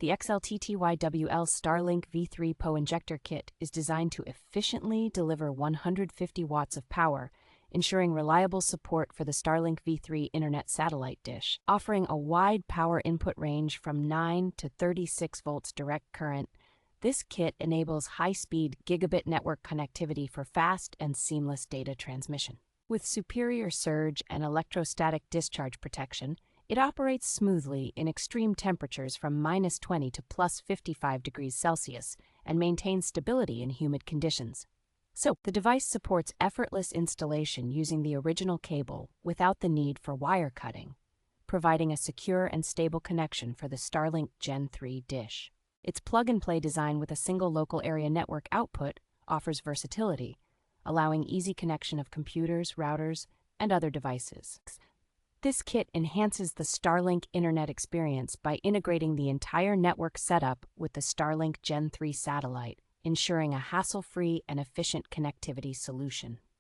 The XLTTYWL Starlink V3 Poe Injector kit is designed to efficiently deliver 150 watts of power, ensuring reliable support for the Starlink V3 internet satellite dish. Offering a wide power input range from 9 to 36 volts direct current, this kit enables high-speed gigabit network connectivity for fast and seamless data transmission. With superior surge and electrostatic discharge protection, it operates smoothly in extreme temperatures from -20 to +55 degrees Celsius and maintains stability in humid conditions. So, the device supports effortless installation using the original cable without the need for wire cutting, providing a secure and stable connection for the Starlink Gen 3 dish. Its plug-and-play design with a single local area network output offers versatility, allowing easy connection of computers, routers, and other devices. This kit enhances the Starlink internet experience by integrating the entire network setup with the Starlink Gen 3 satellite, ensuring a hassle-free and efficient connectivity solution.